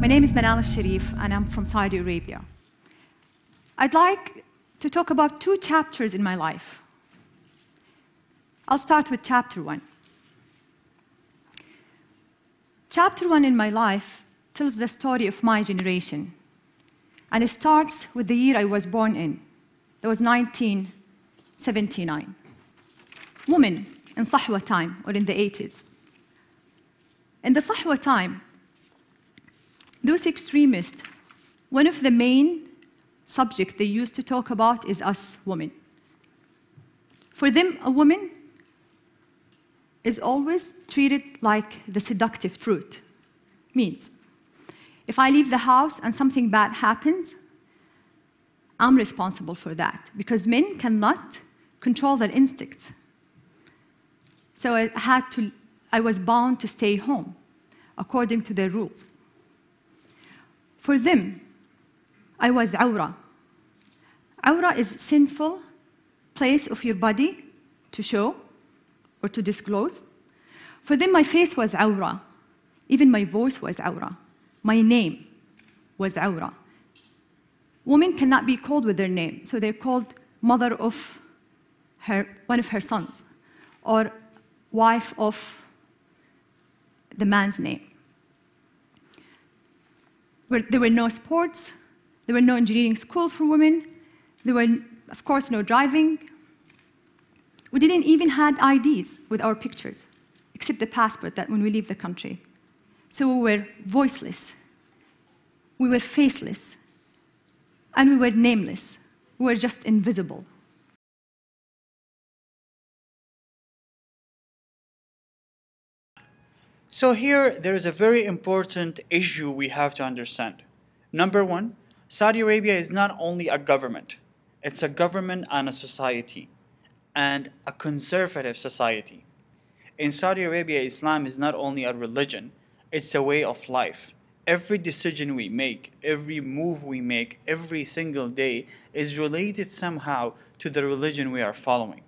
My name is Manal Sharif, and I'm from Saudi Arabia. I'd like to talk about 2 chapters in my life. I'll start with chapter 1. Chapter 1 in my life tells the story of my generation, and it starts with the year I was born in. That was 1979. Women in Sahwa time, or in the 80s. In the Sahwa time, those extremists, one of the main subjects they used to talk about is us women. For them, a woman is always treated like the seductive fruit. Means, if I leave the house and something bad happens, I'm responsible for that, because men cannot control their instincts. So I was bound to stay home, according to their rules. For them, I was awra. Awra is sinful place of your body to show or to disclose. For them, my face was awra. Even my voice was awra. My name was awra. Women cannot be called with their name, so they're called mother of one of her sons, or wife of the man's name. There were no sports, there were no engineering schools for women, there were, of course, no driving. We didn't even have IDs with our pictures, except the passport that when we leave the country. So we were voiceless, we were faceless, and we were nameless. We were just invisible. So here, there is a very important issue we have to understand. Number 1, Saudi Arabia is not only a government, it's a government and a society, and a conservative society. In Saudi Arabia, Islam is not only a religion, it's a way of life. Every decision we make, every move we make, every single day is related somehow to the religion we are following.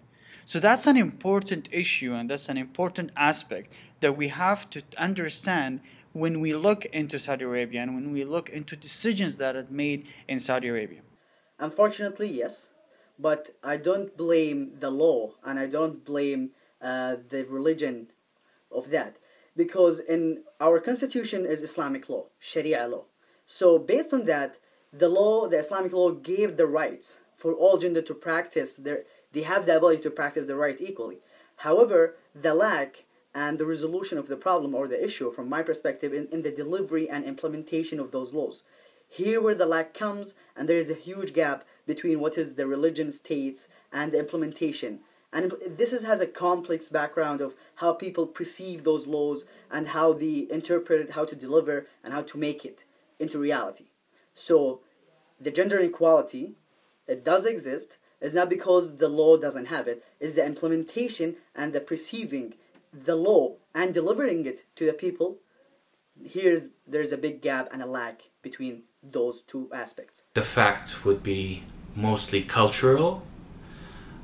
So that's an important issue, and that's an important aspect that we have to understand when we look into Saudi Arabia and when we look into decisions that are made in Saudi Arabia. Unfortunately, yes, but I don't blame the law and I don't blame the religion of that, because in our constitution is Islamic law, Sharia law. So based on that, the Islamic law gave the rights for all gender to practice they have the ability to practice the right equally. However, the lack and the resolution of the problem or the issue, from my perspective, in the delivery and implementation of those laws. Here where the lack comes, and there is a huge gap between what is the religion states and the implementation. And this has a complex background of how people perceive those laws and how they interpret it, how to deliver, and how to make it into reality. So the gender inequality, it does exist. It's not because the law doesn't have it. It's the implementation and the perceiving the law and delivering it to the people. There's a big gap and a lack between those 2 aspects. The fact would be mostly cultural,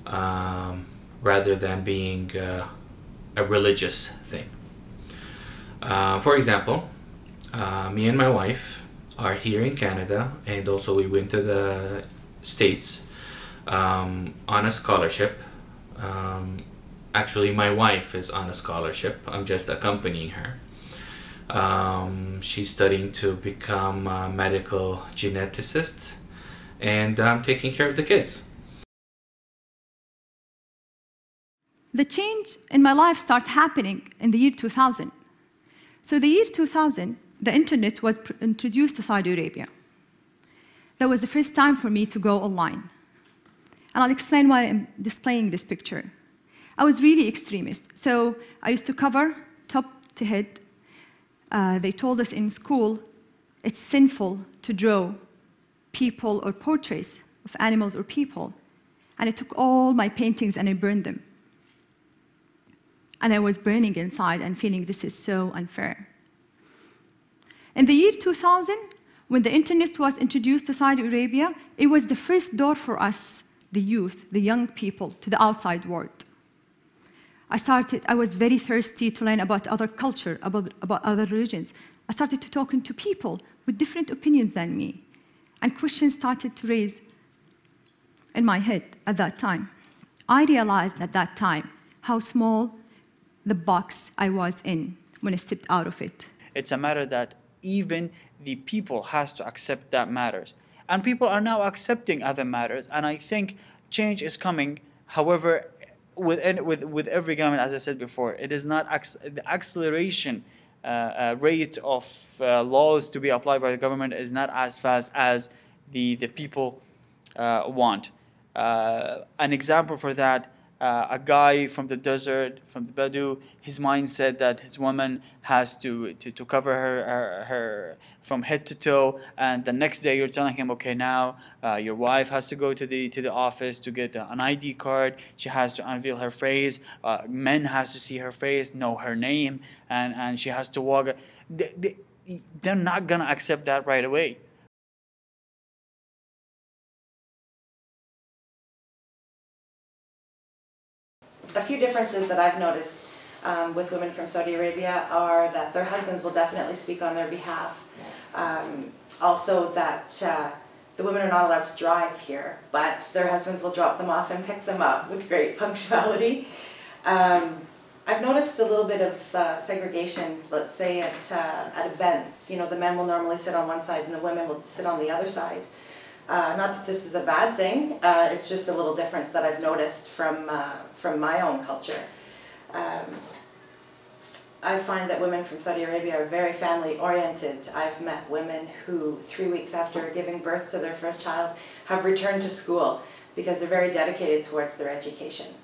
rather than being a religious thing. For example, me and my wife are here in Canada, and also we went to the States on a scholarship. Actually, my wife is on a scholarship. I'm just accompanying her. She's studying to become a medical geneticist, and I'm taking care of the kids. The change in my life started happening in the year 2000. So the year 2000, the internet was introduced to Saudi Arabia. That was the first time for me to go online. And I'll explain why I'm displaying this picture. I was really extremist. So I used to cover top to head. They told us in school, it's sinful to draw people or portraits of animals or people. And I took all my paintings and I burned them. And I was burning inside and feeling this is so unfair. In the year 2000, when the internet was introduced to Saudi Arabia, it was the first door for us, the youth, the young people, to the outside world. I was very thirsty to learn about other culture, about other religions. I started to talk to people with different opinions than me. And questions started to raise in my head at that time. I realized at that time how small the box I was in when I stepped out of it. It's a matter that even the people has to accept that matters. And people are now accepting other matters, and I think change is coming. However, with every government, as I said before, it is not the acceleration rate of laws to be applied by the government is not as fast as the people want. An example for that, a guy from the desert, from the Badu, his mind said that his woman has to cover her from head to toe, and the next day you're telling him, okay, now your wife has to go to the office to get an ID card. She has to unveil her face. Men has to see her face, know her name, and she has to walk. They're not gonna accept that right away. A few differences that I've noticed with women from Saudi Arabia are that their husbands will definitely speak on their behalf. Also that the women are not allowed to drive here, but their husbands will drop them off and pick them up with great punctuality. I've noticed a little bit of segregation, let's say at events. You know, the men will normally sit on one side and the women will sit on the other side. Not that this is a bad thing, it's just a little difference that I've noticed from my own culture. I find that women from Saudi Arabia are very family-oriented. I've met women who, 3 weeks after giving birth to their first child, have returned to school because they're very dedicated towards their education.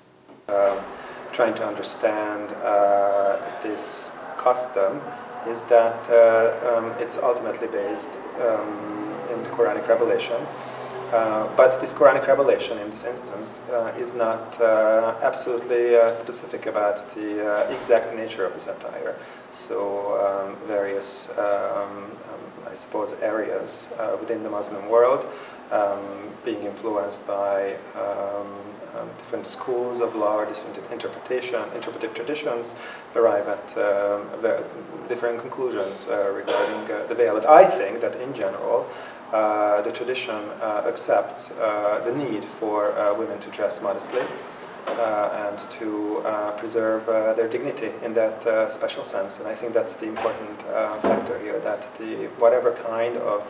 Trying to understand this custom is that it's ultimately based in the Quranic revelation. But this Quranic revelation in this instance is not absolutely specific about the exact nature of the satire. So various, I suppose, areas within the Muslim world being influenced by different schools of law or different interpretive traditions arrive at different conclusions regarding the veil. But I think that in general, the tradition accepts the need for women to dress modestly and to preserve their dignity in that special sense. And I think that's the important factor here, that whatever kind of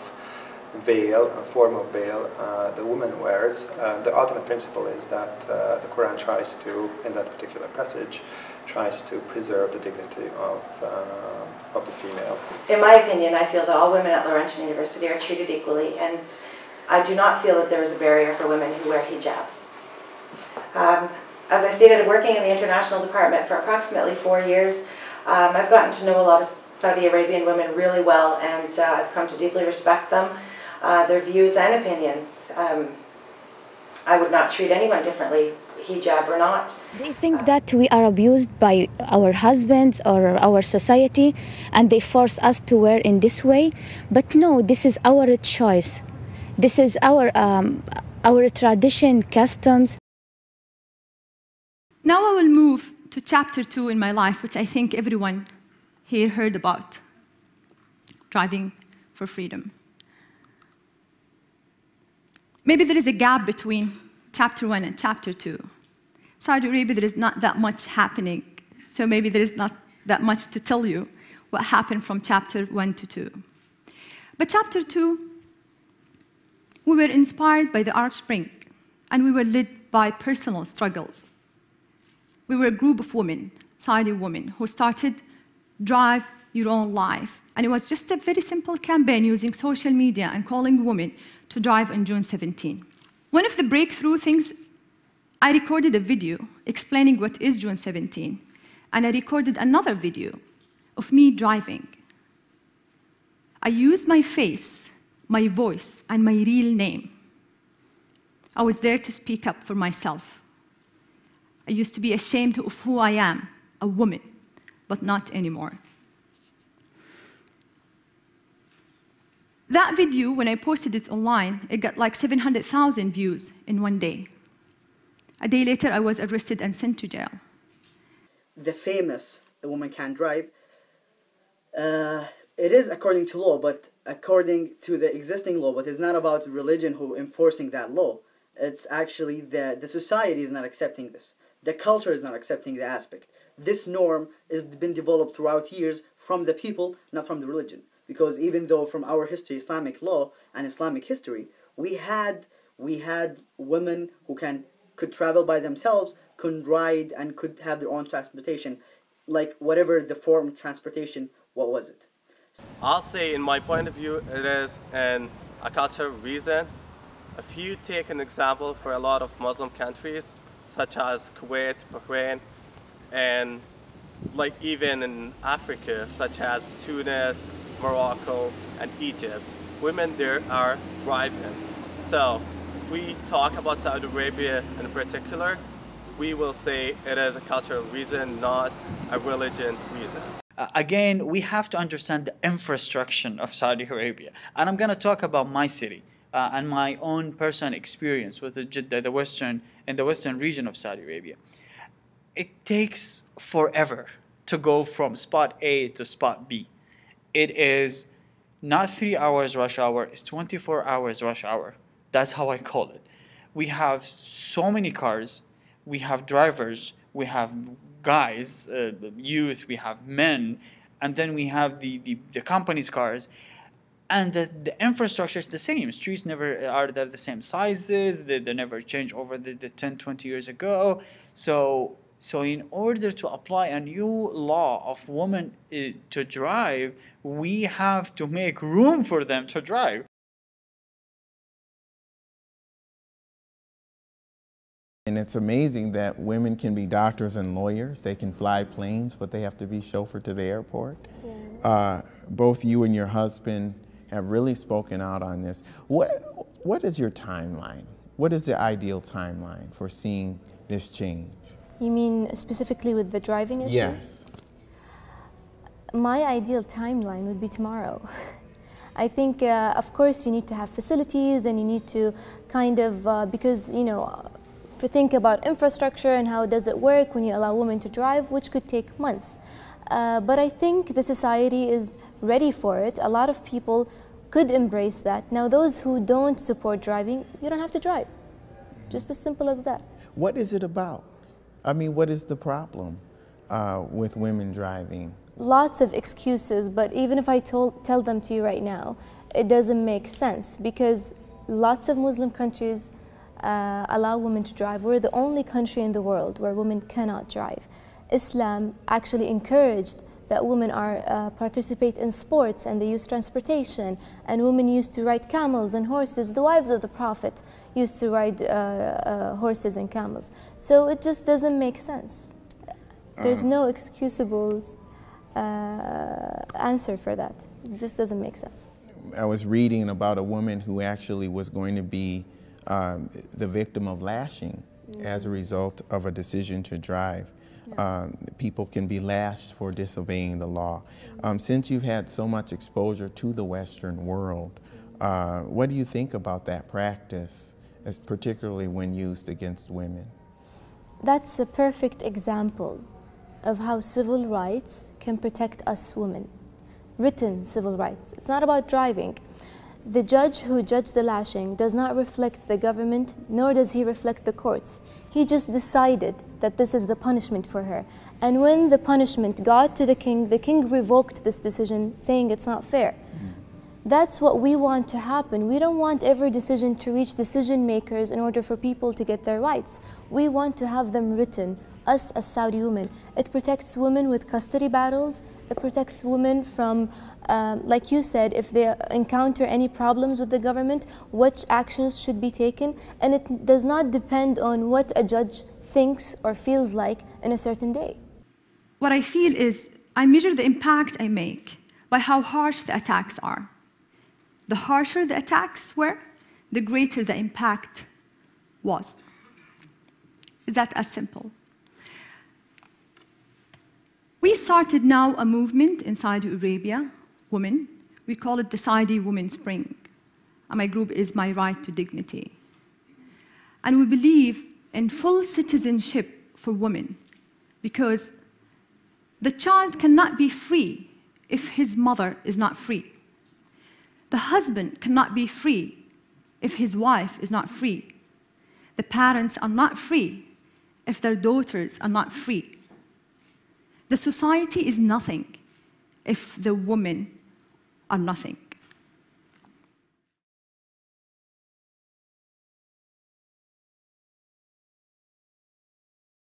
veil, a form of veil the woman wears, the ultimate principle is that the Quran tries to, in that particular passage, tries to preserve the dignity of the female. In my opinion, I feel that all women at Laurentian University are treated equally, and I do not feel that there is a barrier for women who wear hijabs. As I stated, working in the international department for approximately 4 years, I've gotten to know a lot of Saudi Arabian women really well, and I've come to deeply respect them, their views and opinions. I would not treat anyone differently, hijab or not. They think that we are abused by our husbands or our society, and they force us to wear in this way. But no, this is our choice. This is our tradition, customs. Now I will move to chapter 2 in my life, which I think everyone here heard about, driving for freedom. Maybe there is a gap between chapter 1 and chapter 2. Saudi Arabia, there is not that much happening, so maybe there is not that much to tell you what happened from chapter 1 to 2. But chapter 2, we were inspired by the Arab Spring, and we were led by personal struggles. We were a group of women, Saudi women, who started Drive Your Own Life. And it was just a very simple campaign using social media and calling women to drive on June 17. One of the breakthrough things, I recorded a video explaining what is June 17, and I recorded another video of me driving. I used my face, my voice, and my real name. I was there to speak up for myself. I used to be ashamed of who I am, a woman, but not anymore. That video, when I posted it online, it got like 700,000 views in one day. A day later, I was arrested and sent to jail. the famous woman can drive, it is according to law, but according to the existing law, but it's not about religion who enforcing that law. It's actually the society is not accepting this. The culture is not accepting the aspect. This norm has been developed throughout years from the people, not from the religion. Because even though from our history, Islamic law and Islamic history, we had women who could travel by themselves, could ride, and could have their own transportation, like whatever the form of transportation, what was it? I'll say, in my point of view, it is a cultural reason. If you take an example for a lot of Muslim countries, such as Kuwait, Bahrain, and like even in Africa, such as Tunis, Morocco, and Egypt, women there are driving. So, if we talk about Saudi Arabia in particular, we will say it is a cultural reason, not a religion reason. Again, we have to understand the infrastructure of Saudi Arabia. And I'm going to talk about my city and my own personal experience with Jeddah, the western region of Saudi Arabia. It takes forever to go from spot A to spot B. It is not 3 hours rush hour, it's 24 hours rush hour. That's how I call it. We have so many cars, we have drivers, we have guys, youth, we have men, and then we have the company's cars, and the infrastructure is the same. Streets never are the same sizes, they never change over the 10, 20 years ago. So in order to apply a new law of women to drive, we have to make room for them to drive. And it's amazing that women can be doctors and lawyers. They can fly planes, but they have to be chauffeured to the airport. Yeah. Both you and your husband have really spoken out on this. What is your timeline? What is the ideal timeline for seeing this change? You mean specifically with the driving issue? Yes. My ideal timeline would be tomorrow. I think, of course, you need to have facilities, and you need to kind of, because, you know, to think about infrastructure and how does it work when you allow women to drive, which could take months. But I think the society is ready for it. A lot of people could embrace that. Now, those who don't support driving, you don't have to drive. Just as simple as that. What is it about? I mean, what is the problem with women driving? Lots of excuses, but even if I tell them to you right now, it doesn't make sense, because lots of Muslim countries allow women to drive. We're the only country in the world where women cannot drive. Islam actually encouraged that women participate in sports, and they use transportation, and women used to ride camels and horses. The wives of the Prophet used to ride horses and camels. So it just doesn't make sense. There's no excusable answer for that. It just doesn't make sense. I was reading about a woman who actually was going to be the victim of lashing as a result of a decision to drive. Yeah. People can be lashed for disobeying the law. Since you've had so much exposure to the Western world, what do you think about that practice, as particularly when used against women? That's a perfect example of how civil rights can protect us women. Written civil rights. It's not about driving. The judge who judged the lashing does not reflect the government, nor does he reflect the courts. He just decided that this is the punishment for her. And when the punishment got to the king revoked this decision, saying it's not fair. That's what we want to happen. We don't want every decision to reach decision makers in order for people to get their rights. We want to have them written, us as Saudi women. It protects women with custody battles. It protects women from, like you said, if they encounter any problems with the government, what actions should be taken. And it does not depend on what a judge thinks or feels like in a certain day. What I feel is I measure the impact I make by how harsh the attacks are. The harsher the attacks were, the greater the impact was. Is that as simple? We started now a movement in Saudi Arabia, women. We call it the Saudi Women's Spring. And my group is My Right to Dignity. And we believe in full citizenship for women, because The child cannot be free if his mother is not free. The husband cannot be free if his wife is not free. The parents are not free if their daughters are not free. The society is nothing if the women are nothing.